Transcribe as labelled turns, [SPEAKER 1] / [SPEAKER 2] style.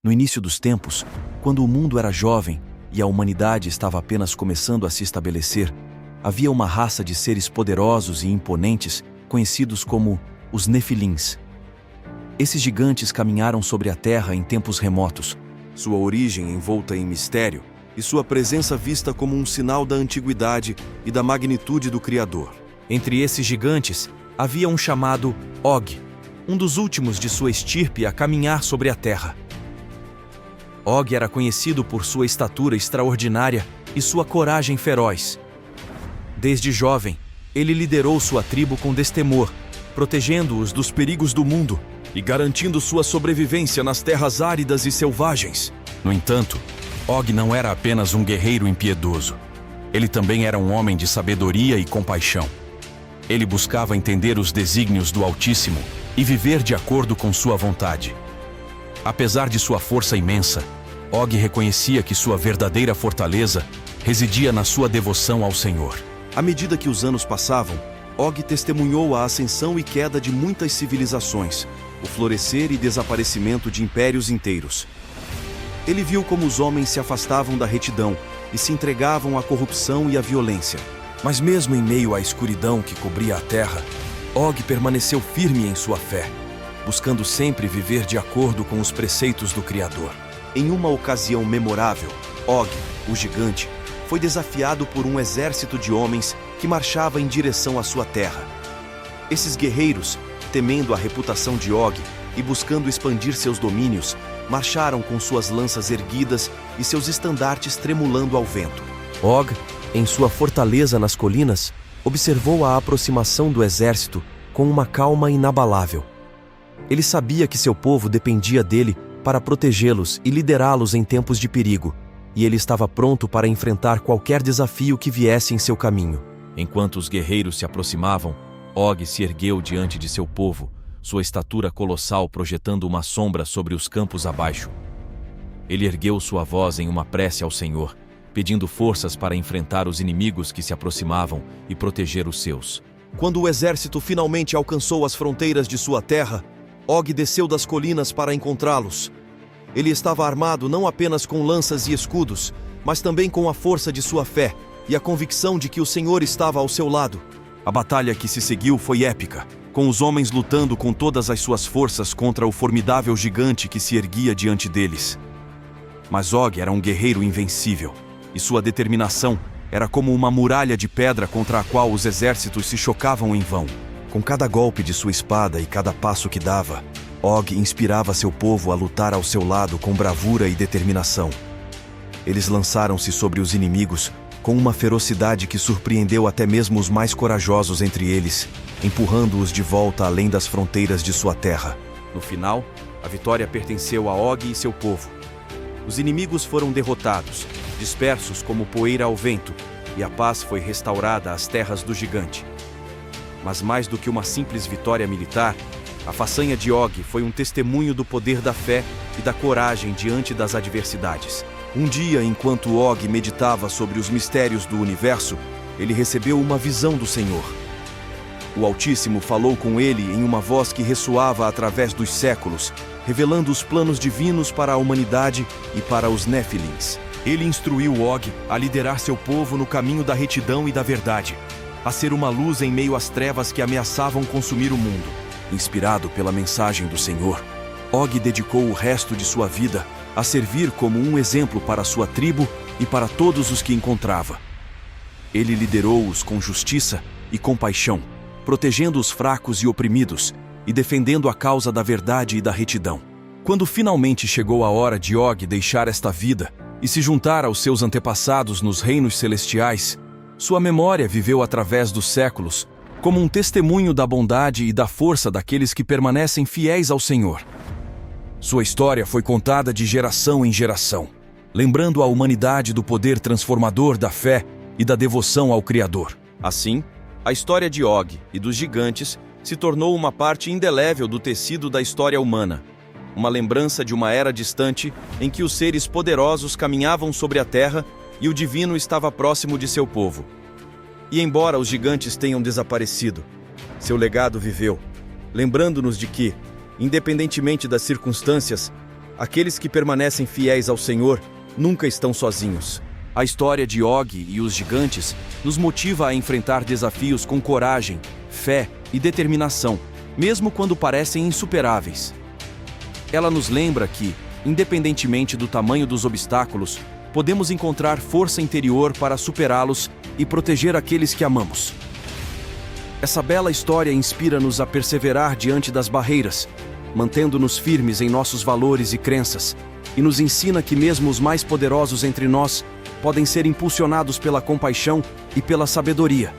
[SPEAKER 1] No início dos tempos, quando o mundo era jovem e a humanidade estava apenas começando a se estabelecer, havia uma raça de seres poderosos e imponentes conhecidos como os Nefilins. Esses gigantes caminharam sobre a terra em tempos remotos, sua origem envolta em mistério e sua presença vista como um sinal da antiguidade e da magnitude do Criador. Entre esses gigantes, havia um chamado Og, um dos últimos de sua estirpe a caminhar sobre a terra. Og era conhecido por sua estatura extraordinária e sua coragem feroz. Desde jovem, ele liderou sua tribo com destemor, protegendo-os dos perigos do mundo e garantindo sua sobrevivência nas terras áridas e selvagens. No entanto, Og não era apenas um guerreiro impiedoso. Ele também era um homem de sabedoria e compaixão. Ele buscava entender os desígnios do Altíssimo e viver de acordo com sua vontade. Apesar de sua força imensa, Og reconhecia que sua verdadeira fortaleza residia na sua devoção ao Senhor. À medida que os anos passavam, Og testemunhou a ascensão e queda de muitas civilizações, o florescer e desaparecimento de impérios inteiros. Ele viu como os homens se afastavam da retidão e se entregavam à corrupção e à violência. Mas mesmo em meio à escuridão que cobria a terra, Og permaneceu firme em sua fé, buscando sempre viver de acordo com os preceitos do Criador. Em uma ocasião memorável, Og, o gigante, foi desafiado por um exército de homens que marchava em direção à sua terra. Esses guerreiros, temendo a reputação de Og e buscando expandir seus domínios, marcharam com suas lanças erguidas e seus estandartes tremulando ao vento. Og, em sua fortaleza nas colinas, observou a aproximação do exército com uma calma inabalável. Ele sabia que seu povo dependia dele para protegê-los e liderá-los em tempos de perigo, e ele estava pronto para enfrentar qualquer desafio que viesse em seu caminho. Enquanto os guerreiros se aproximavam, Og se ergueu diante de seu povo, sua estatura colossal projetando uma sombra sobre os campos abaixo. Ele ergueu sua voz em uma prece ao Senhor, pedindo forças para enfrentar os inimigos que se aproximavam e proteger os seus. Quando o exército finalmente alcançou as fronteiras de sua terra, Og desceu das colinas para encontrá-los. Ele estava armado não apenas com lanças e escudos, mas também com a força de sua fé e a convicção de que o Senhor estava ao seu lado. A batalha que se seguiu foi épica, com os homens lutando com todas as suas forças contra o formidável gigante que se erguia diante deles. Mas Og era um guerreiro invencível, e sua determinação era como uma muralha de pedra contra a qual os exércitos se chocavam em vão. Com cada golpe de sua espada e cada passo que dava, Og inspirava seu povo a lutar ao seu lado com bravura e determinação. Eles lançaram-se sobre os inimigos com uma ferocidade que surpreendeu até mesmo os mais corajosos entre eles, empurrando-os de volta além das fronteiras de sua terra. No final, a vitória pertenceu a Og e seu povo. Os inimigos foram derrotados, dispersos como poeira ao vento, e a paz foi restaurada às terras do gigante. Mas mais do que uma simples vitória militar, a façanha de Og foi um testemunho do poder da fé e da coragem diante das adversidades. Um dia, enquanto Og meditava sobre os mistérios do universo, ele recebeu uma visão do Senhor. O Altíssimo falou com ele em uma voz que ressoava através dos séculos, revelando os planos divinos para a humanidade e para os Nefilins. Ele instruiu Og a liderar seu povo no caminho da retidão e da verdade, a ser uma luz em meio às trevas que ameaçavam consumir o mundo. Inspirado pela mensagem do Senhor, Og dedicou o resto de sua vida a servir como um exemplo para sua tribo e para todos os que encontrava. Ele liderou-os com justiça e compaixão, protegendo os fracos e oprimidos e defendendo a causa da verdade e da retidão. Quando finalmente chegou a hora de Og deixar esta vida e se juntar aos seus antepassados nos reinos celestiais, sua memória viveu através dos séculos como um testemunho da bondade e da força daqueles que permanecem fiéis ao Senhor. Sua história foi contada de geração em geração, lembrando a humanidade do poder transformador da fé e da devoção ao Criador. Assim, a história de Og e dos gigantes se tornou uma parte indelével do tecido da história humana, uma lembrança de uma era distante em que os seres poderosos caminhavam sobre a terra e o divino estava próximo de seu povo. E embora os gigantes tenham desaparecido, seu legado viveu, lembrando-nos de que, independentemente das circunstâncias, Aqueles que permanecem fiéis ao Senhor nunca estão sozinhos. A história de Og e os gigantes nos motiva a enfrentar desafios com coragem, fé e determinação, mesmo quando parecem insuperáveis. Ela nos lembra que, independentemente do tamanho dos obstáculos, podemos encontrar força interior para superá-los e proteger aqueles que amamos. Essa bela história inspira-nos a perseverar diante das barreiras, mantendo-nos firmes em nossos valores e crenças, e nos ensina que mesmo os mais poderosos entre nós podem ser impulsionados pela compaixão e pela sabedoria.